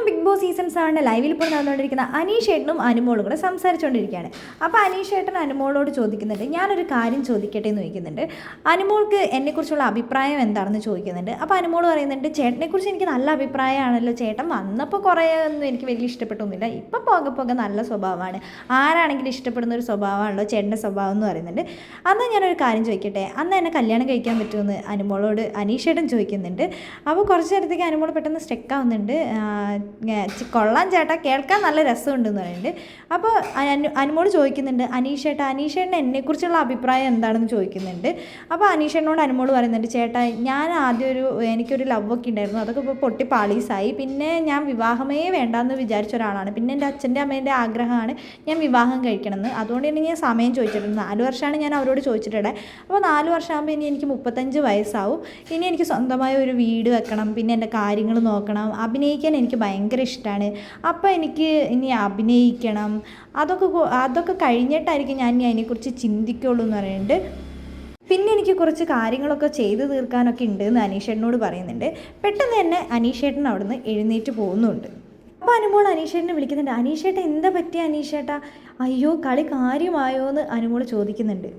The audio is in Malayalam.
ബിഗ് ബോസ് സീസൺ 7 ലൈവിൽ ഇപ്പോൾ നടന്നുകൊണ്ടിരിക്കുന്ന അനീഷ് ഏട്ടനും അനുമോളും കൂടെ സംസാരിച്ചുകൊണ്ടിരിക്കുകയാണ്. അപ്പോൾ അനീഷ് ഏട്ടൻ അനുമോളോട് ചോദിക്കുന്നുണ്ട്, ഞാനൊരു കാര്യം ചോദിക്കട്ടെ എന്ന് ചോദിക്കുന്നുണ്ട്. അനുമോൾക്ക് എന്നെക്കുറിച്ചുള്ള അഭിപ്രായം എന്താണെന്ന് ചോദിക്കുന്നുണ്ട്. അപ്പോൾ അനുമോൾ പറയുന്നുണ്ട്, ചേട്ടനെക്കുറിച്ച് എനിക്ക് നല്ല അഭിപ്രായമാണല്ലോ, ചേട്ടൻ വന്നപ്പോൾ കുറേ ഒന്നും എനിക്ക് വലിയ ഇഷ്ടപ്പെട്ടൊന്നുമില്ല, ഇപ്പം പോകെ പോകെ നല്ല സ്വഭാവമാണ്, ആരാണെങ്കിലും ഇഷ്ടപ്പെടുന്ന ഒരു സ്വഭാവമാണല്ലോ ചേട്ടൻ്റെ സ്വഭാവം എന്ന് പറയുന്നുണ്ട്. അന്ന് ഞാനൊരു കാര്യം ചോദിക്കട്ടെ, അന്ന് എന്നെ കല്യാണം കഴിക്കാൻ പറ്റുമെന്ന് അനുമോളോട് അനീഷ് ഏട്ടൻ ചോദിക്കുന്നുണ്ട്. അപ്പോൾ കുറച്ച് നേരത്തേക്ക് അനുമോൾ പെട്ടെന്ന് സ്റ്റെക്കാവുന്നുണ്ട്. കൊള്ളാൻ ചേട്ടാ, കേൾക്കാൻ നല്ല രസമുണ്ടെന്ന് പറയുന്നുണ്ട്. അപ്പോൾ അനുമോൾ ചോദിക്കുന്നുണ്ട്, അനീഷേട്ടന് എന്നെക്കുറിച്ചുള്ള അഭിപ്രായം എന്താണെന്ന് ചോദിക്കുന്നുണ്ട്. അപ്പോൾ അനീഷേട്ടനോട് അനുമോൾ പറയുന്നുണ്ട്, ചേട്ടാ ഞാൻ ആദ്യം എനിക്കൊരു ലവൊക്കെ ഉണ്ടായിരുന്നു, അതൊക്കെ ഇപ്പോൾ പൊട്ടി പാളീസായി, പിന്നെ ഞാൻ വിവാഹമേ വേണ്ടാന്ന് വിചാരിച്ച ഒരാളാണ്, പിന്നെ എൻ്റെ അച്ഛൻ്റെ അമ്മേൻ്റെ ആഗ്രഹമാണ് ഞാൻ വിവാഹം കഴിക്കണമെന്ന്, അതുകൊണ്ട് തന്നെ ഞാൻ സമയം ചോദിച്ചിട്ടുണ്ട്. 4 വർഷമാണ് ഞാൻ അവരോട് ചോദിച്ചിട്ടുള്ളത്. അപ്പോൾ 4 വർഷമാകുമ്പോൾ ഇനി എനിക്ക് 35 വയസ്സാവും, ഇനി എനിക്ക് സ്വന്തമായ ഒരു വീട് വെക്കണം, പിന്നെ എൻ്റെ കാര്യങ്ങൾ നോക്കണം, അഭിനയിക്കാൻ എനിക്ക് ഭയങ്കര ഇഷ്ടമാണ്, അപ്പോൾ എനിക്ക് ഇനി അഭിനയിക്കണം, അതൊക്കെ കഴിഞ്ഞിട്ടായിരിക്കും ഞാൻ ഇനി അതിനെക്കുറിച്ച് ചിന്തിക്കുള്ളൂ എന്ന് പറയുന്നുണ്ട്. പിന്നെ എനിക്ക് കുറച്ച് കാര്യങ്ങളൊക്കെ ചെയ്തു തീർക്കാനൊക്കെ ഉണ്ട് എന്ന് അനീഷേട്ടനോട് പറയുന്നുണ്ട്. പെട്ടെന്ന് തന്നെ അനീഷേട്ടൻ അവിടുന്ന് എഴുന്നേറ്റ് പോകുന്നുണ്ട്. അപ്പോൾ അനുമോൾ അനീഷേട്ടനെ വിളിക്കുന്നുണ്ട്. അനീഷേട്ടൻ എന്താ പറ്റിയ അനീഷേട്ടാ, അയ്യോ കളി കാര്യമായോ എന്ന് അനുമോൾ ചോദിക്കുന്നുണ്ട്.